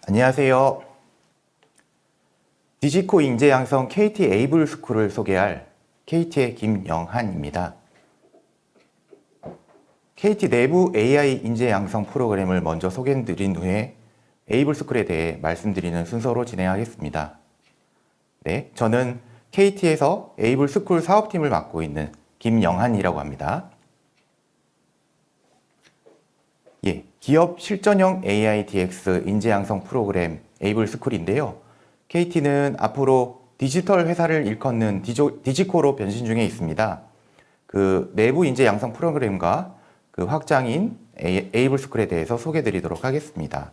안녕하세요. 디지코 인재 양성 KT 에이블 스쿨을 소개할 KT의 김영한입니다. KT 내부 AI 인재 양성 프로그램을 먼저 소개해드린 후에 에이블 스쿨에 대해 말씀드리는 순서로 진행하겠습니다. 네, 저는 KT에서 에이블 스쿨 사업팀을 맡고 있는 김영한이라고 합니다. 기업 실전형 AI DX 인재 양성 프로그램 에이블 스쿨인데요. KT는 앞으로 디지털 회사를 일컫는 디지코로 변신 중에 있습니다. 그 내부 인재 양성 프로그램과 그 확장인 에이블 스쿨에 대해서 소개드리도록 하겠습니다.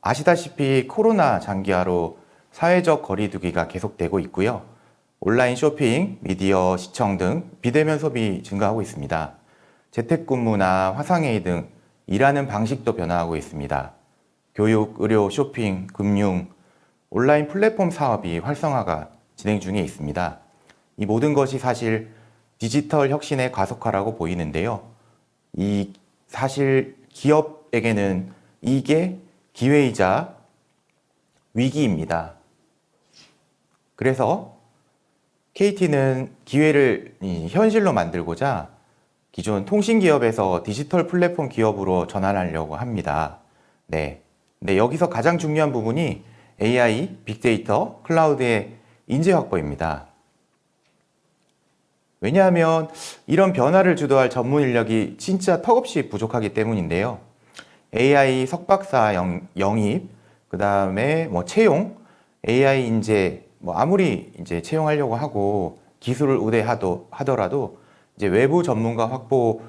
아시다시피 코로나 장기화로 사회적 거리두기가 계속되고 있고요. 온라인 쇼핑, 미디어 시청 등 비대면 소비 증가하고 있습니다. 재택근무나 화상회의 등 일하는 방식도 변화하고 있습니다. 교육, 의료, 쇼핑, 금융, 온라인 플랫폼 사업이 활성화가 진행 중에 있습니다. 이 모든 것이 사실 디지털 혁신의 가속화라고 보이는데요. 이 사실 기업에게는 이게 기회이자 위기입니다. 그래서 KT는 기회를 현실로 만들고자 기존 통신기업에서 디지털 플랫폼 기업으로 전환하려고 합니다. 네. 근데 여기서 가장 중요한 부분이 AI, 빅데이터, 클라우드의 인재 확보입니다. 왜냐하면 이런 변화를 주도할 전문 인력이 진짜 턱없이 부족하기 때문인데요. AI 석박사 영입, 그 다음에 채용, AI 인재, 아무리 이제 채용하려고 하고 기술을 우대하더라도 이제 외부 전문가 확보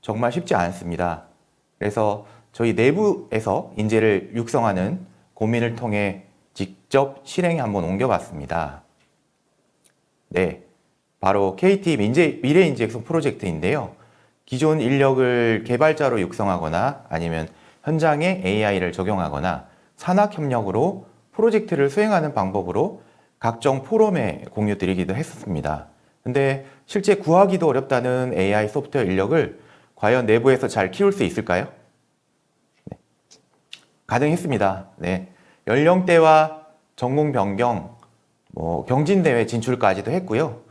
정말 쉽지 않습니다. 그래서 저희 내부에서 인재를 육성하는 고민을 통해 직접 실행에 한번 옮겨봤습니다. 네, 바로 KT 미래 인재 육성 프로젝트인데요. 기존 인력을 개발자로 육성하거나 아니면 현장에 AI를 적용하거나 산학협력으로 프로젝트를 수행하는 방법으로 각종 포럼에 공유 드리기도 했었습니다. 근데 실제 구하기도 어렵다는 AI 소프트웨어 인력을 과연 내부에서 잘 키울 수 있을까요? 네. 가능했습니다. 네. 연령대와 전공 변경, 경진대회 진출까지도 했고요.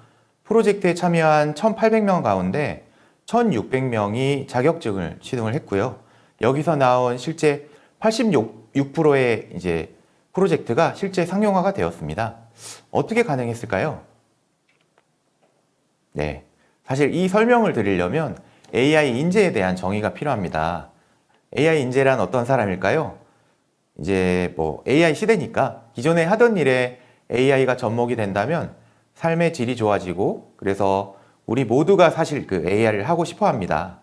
프로젝트에 참여한 1,800명 가운데 1,600명이 자격증을 취득을 했고요. 여기서 나온 실제 86%의 이제 프로젝트가 실제 상용화가 되었습니다. 어떻게 가능했을까요? 네. 사실 이 설명을 드리려면 AI 인재에 대한 정의가 필요합니다. AI 인재란 어떤 사람일까요? 이제 AI 시대니까 기존에 하던 일에 AI가 접목이 된다면 삶의 질이 좋아지고 그래서 우리 모두가 사실 그 AI를 하고 싶어 합니다.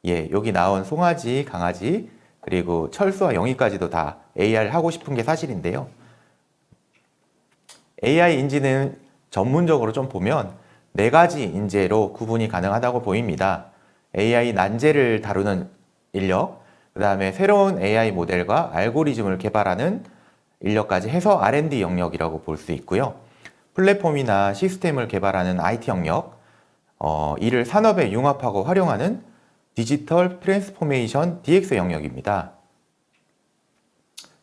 여기 나온 송아지, 강아지, 그리고 철수와 영희까지도 다 AI를 하고 싶은 게 사실인데요. AI 인재는 전문적으로 좀 보면 4가지 인재로 구분이 가능하다고 보입니다. AI 난제를 다루는 인력, 그 다음에 새로운 AI 모델과 알고리즘을 개발하는 인력까지 해서 R&D 영역이라고 볼 수 있고요. 플랫폼이나 시스템을 개발하는 IT 영역, 이를 산업에 융합하고 활용하는 디지털 트랜스포메이션 DX 영역입니다.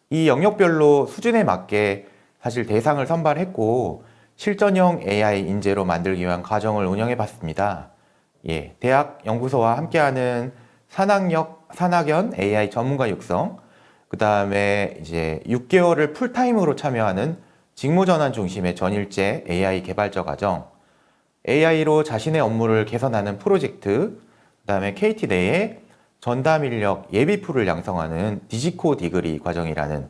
이 영역별로 수준에 맞게 사실 대상을 선발했고 실전형 AI 인재로 만들기 위한 과정을 운영해 봤습니다. 대학 연구소와 함께하는 산학연 AI 전문가 육성, 그 다음에 이제 6개월을 풀타임으로 참여하는 직무전환 중심의 전일제 AI 개발자 과정, AI로 자신의 업무를 개선하는 프로젝트, 그 다음에 KT 내에 전담 인력 예비풀을 양성하는 디지코 디그리 과정이라는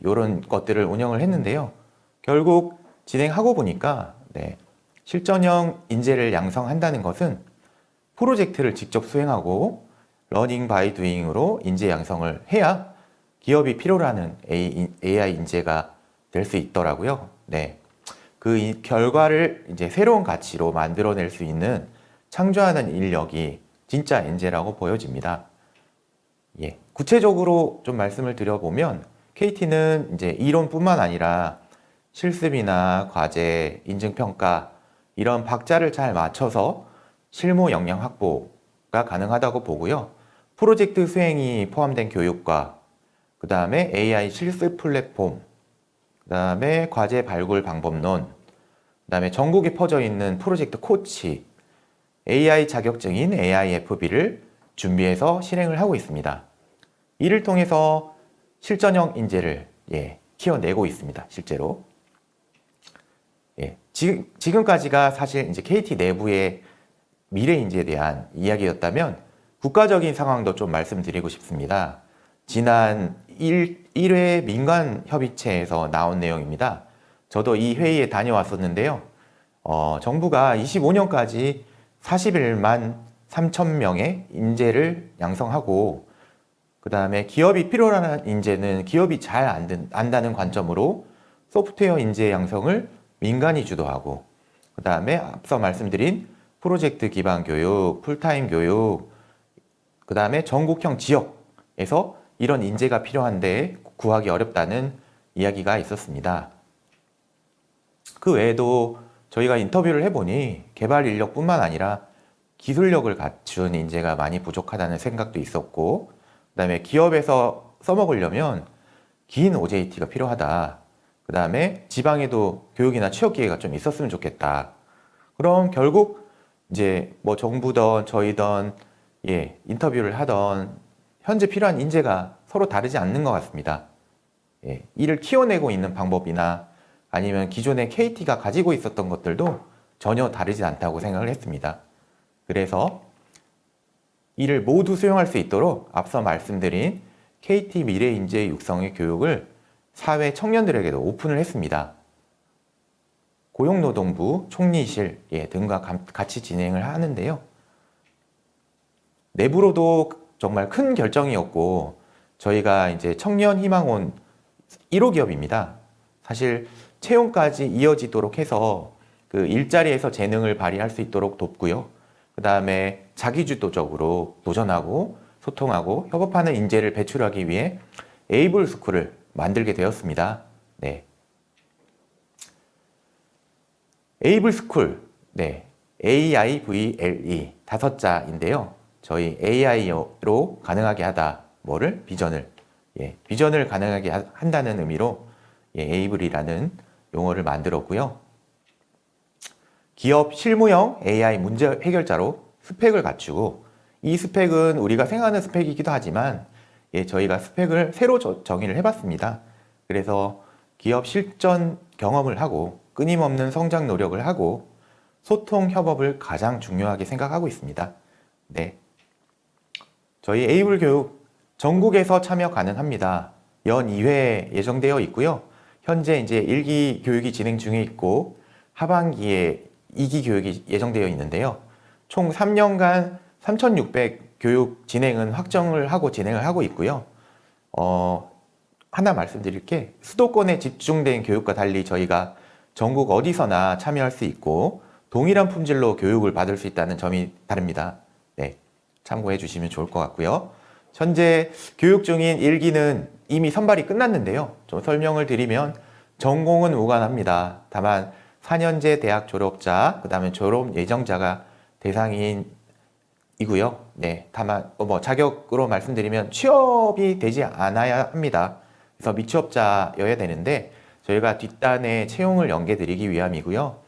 이런 것들을 운영을 했는데요. 결국 진행하고 보니까 실전형 인재를 양성한다는 것은 프로젝트를 직접 수행하고 러닝 바이 두잉으로 인재 양성을 해야 기업이 필요로 하는 AI 인재가 될 수 있더라고요. 그 결과를 이제 새로운 가치로 만들어낼 수 있는 창조하는 인력이 진짜 인재라고 보여집니다. 구체적으로 좀 말씀을 드려보면 KT는 이제 이론뿐만 아니라 실습이나 과제, 인증평가 이런 박자를 잘 맞춰서 실무 역량 확보가 가능하다고 보고요. 프로젝트 수행이 포함된 교육과 그 다음에 AI 실습 플랫폼, 그 다음에 과제 발굴 방법론, 그 다음에 전국에 퍼져 있는 프로젝트 코치, AI 자격증인 AIFB를 준비해서 실행을 하고 있습니다. 이를 통해서 실전형 인재를 키워내고 있습니다. 실제로. 지금까지가 사실 이제 KT 내부의 미래 인재에 대한 이야기였다면 국가적인 상황도 좀 말씀드리고 싶습니다. 지난 1회 민간협의체에서 나온 내용입니다. 저도 이 회의에 다녀왔었는데요. 정부가 25년까지 41만 3천 명의 인재를 양성하고 그 다음에 기업이 필요로 하는 인재는 기업이 잘 안다는 관점으로 소프트웨어 인재 양성을 민간이 주도하고 그 다음에 앞서 말씀드린 프로젝트 기반 교육, 풀타임 교육, 그 다음에 전국형 지역에서 이런 인재가 필요한데 구하기 어렵다는 이야기가 있었습니다. 그 외에도 저희가 인터뷰를 해보니 개발 인력뿐만 아니라 기술력을 갖춘 인재가 많이 부족하다는 생각도 있었고 그 다음에 기업에서 써먹으려면 긴 OJT가 필요하다. 그 다음에 지방에도 교육이나 취업 기회가 좀 있었으면 좋겠다. 그럼 결국 이제 뭐 정부든 저희든 인터뷰를 하던 현재 필요한 인재가 서로 다르지 않는 것 같습니다. 이를 키워내고 있는 방법이나 아니면 기존의 KT가 가지고 있었던 것들도 전혀 다르지 않다고 생각을 했습니다. 그래서 이를 모두 수용할 수 있도록 앞서 말씀드린 KT 미래 인재 육성의 교육을 사회 청년들에게도 오픈을 했습니다. 고용노동부, 총리실 등과 같이 진행을 하는데요. 내부로도 정말 큰 결정이었고 저희가 이제 청년희망원 1호 기업입니다. 사실 채용까지 이어지도록 해서 그 일자리에서 재능을 발휘할 수 있도록 돕고요. 그 다음에 자기주도적으로 도전하고 소통하고 협업하는 인재를 배출하기 위해 에이블 스쿨을 만들게 되었습니다. 에이블 스쿨, AIVLE 5자인데요. 저희 AI로 가능하게 하다, 뭐를? 비전을 가능하게 한다는 의미로 에이블이라는 용어를 만들었고요. 기업 실무형 AI 문제 해결자로 스펙을 갖추고 이 스펙은 우리가 생각하는 스펙이기도 하지만 저희가 스펙을 새로 정의를 해봤습니다. 그래서 기업 실전 경험을 하고 끊임없는 성장 노력을 하고 소통 협업을 가장 중요하게 생각하고 있습니다. 저희 에이블 교육 전국에서 참여 가능합니다. 연 2회 예정되어 있고요. 현재 이제 1기 교육이 진행 중에 있고 하반기에 2기 교육이 예정되어 있는데요. 총 3년간 3,600 교육 진행은 확정을 하고 진행을 하고 있고요. 하나 말씀드릴 게 수도권에 집중된 교육과 달리 저희가 전국 어디서나 참여할 수 있고 동일한 품질로 교육을 받을 수 있다는 점이 다릅니다. 참고해 주시면 좋을 것 같고요. 현재 교육 중인 1기는 이미 선발이 끝났는데요. 좀 설명을 드리면 전공은 무관합니다. 다만 4년제 대학 졸업자, 그 다음에 졸업 예정자가 대상이고요. 다만 자격으로 말씀드리면 취업이 되지 않아야 합니다. 그래서 미취업자여야 되는데 저희가 뒷단에 채용을 연계드리기 위함이고요.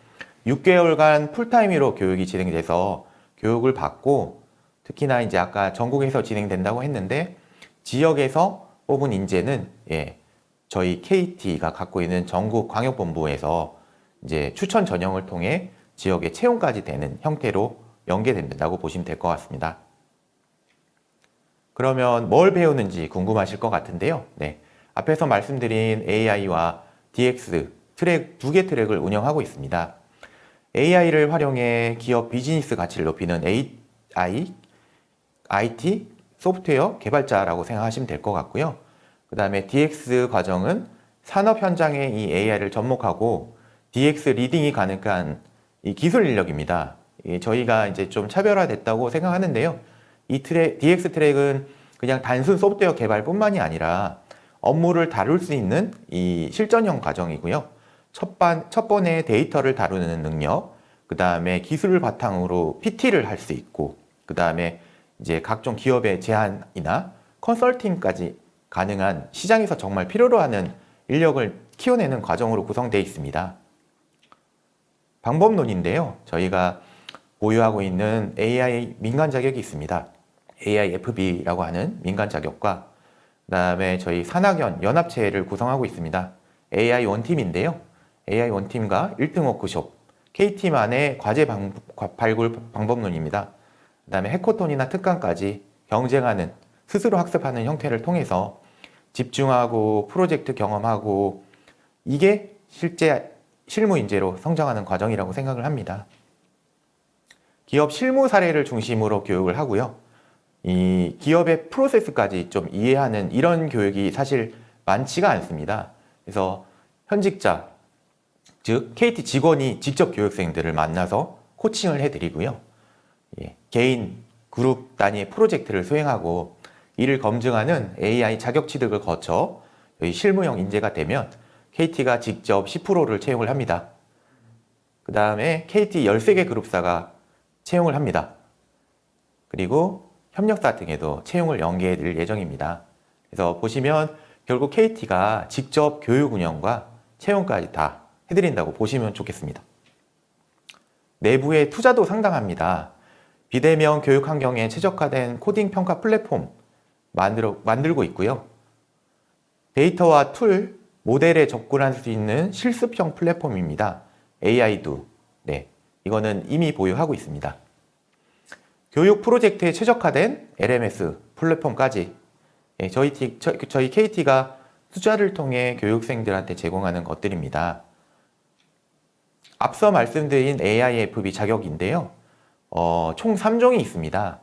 6개월간 풀타임으로 교육이 진행돼서 교육을 받고 특히나 이제 아까 전국에서 진행된다고 했는데 지역에서 뽑은 인재는 저희 KT가 갖고 있는 전국 광역본부에서 이제 추천 전형을 통해 지역에 채용까지 되는 형태로 연계된다고 보시면 될 것 같습니다. 그러면 뭘 배우는지 궁금하실 것 같은데요. 앞에서 말씀드린 AI와 DX 트랙 2개 트랙을 운영하고 있습니다. AI를 활용해 기업 비즈니스 가치를 높이는 IT 소프트웨어 개발자라고 생각하시면 될 것 같고요. 그 다음에 DX 과정은 산업 현장에 이 AI를 접목하고 DX 리딩이 가능한 이 기술 인력입니다. 저희가 이제 좀 차별화됐다고 생각하는데요. 이 DX 트랙은 그냥 단순 소프트웨어 개발뿐만이 아니라 업무를 다룰 수 있는 이 실전형 과정이고요. 첫 번에 데이터를 다루는 능력, 그 다음에 기술을 바탕으로 PT를 할 수 있고, 그 다음에 이제 각종 기업의 제안이나 컨설팅까지 가능한 시장에서 정말 필요로 하는 인력을 키워내는 과정으로 구성되어 있습니다. 방법론인데요. 저희가 보유하고 있는 AI 민간 자격이 있습니다. AIFB라고 하는 민간 자격과 그다음에 저희 산학연 연합체를 구성하고 있습니다. AI 원팀인데요. AI 원팀과 1등 워크숍, K팀안의 과제 발굴 방법론입니다. 그다음에 해커톤이나 특강까지 경쟁하는, 스스로 학습하는 형태를 통해서 집중하고 프로젝트 경험하고, 이게 실제 실무 인재로 성장하는 과정이라고 생각을 합니다. 기업 실무 사례를 중심으로 교육을 하고요. 이 기업의 프로세스까지 좀 이해하는 이런 교육이 사실 많지가 않습니다. 그래서 현직자, 즉 KT 직원이 직접 교육생들을 만나서 코칭을 해드리고요. 개인, 그룹 단위의 프로젝트를 수행하고 이를 검증하는 AI 자격 취득을 거쳐 실무형 인재가 되면 KT가 직접 10%를 채용을 합니다. 그 다음에 KT 13개 그룹사가 채용을 합니다. 그리고 협력사 등에도 채용을 연계해 드릴 예정입니다. 그래서 보시면 결국 KT가 직접 교육 운영과 채용까지 다 해드린다고 보시면 좋겠습니다. 내부의 투자도 상당합니다. 비대면 교육 환경에 최적화된 코딩 평가 플랫폼 만들고 있고요. 데이터와 툴, 모델에 접근할 수 있는 실습형 플랫폼입니다. AI도. 이거는 이미 보유하고 있습니다. 교육 프로젝트에 최적화된 LMS 플랫폼까지 저희 KT가 투자를 통해 교육생들한테 제공하는 것들입니다. 앞서 말씀드린 AIFB 자격인데요. 총 3종이 있습니다.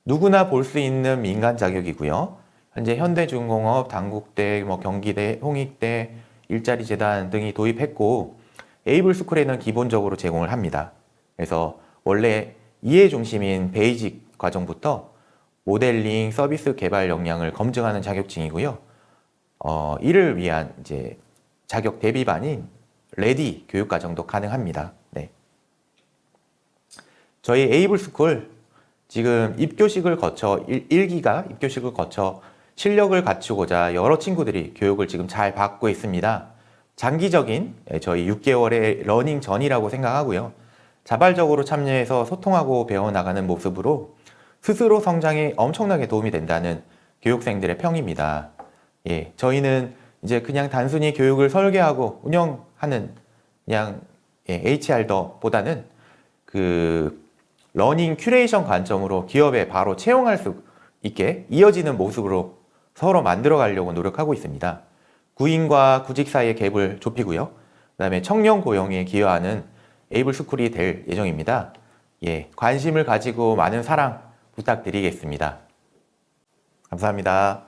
누구나 볼 수 있는 민간 자격이고요. 현재 현대중공업, 단국대, 경기대, 홍익대, 일자리재단 등이 도입했고, 에이블스쿨에는 기본적으로 제공을 합니다. 그래서 원래 이해 중심인 베이직 과정부터 모델링, 서비스 개발 역량을 검증하는 자격증이고요. 이를 위한 이제 자격 대비반인 레디 교육 과정도 가능합니다. 저희 에이블스쿨 지금 입교식을 거쳐 1기가 입교식을 거쳐 실력을 갖추고자 여러 친구들이 교육을 지금 잘 받고 있습니다. 장기적인 저희 6개월의 러닝 전이라고 생각하고요. 자발적으로 참여해서 소통하고 배워나가는 모습으로 스스로 성장에 엄청나게 도움이 된다는 교육생들의 평입니다. 저희는 이제 그냥 단순히 교육을 설계하고 운영하는 그냥 HR보다는 그 러닝 큐레이션 관점으로 기업에 바로 채용할 수 있게 이어지는 모습으로 서로 만들어 가려고 노력하고 있습니다. 구인과 구직 사이의 갭을 좁히고요. 그 다음에 청년 고용에 기여하는 에이블스쿨이 될 예정입니다. 관심을 가지고 많은 사랑 부탁드리겠습니다. 감사합니다.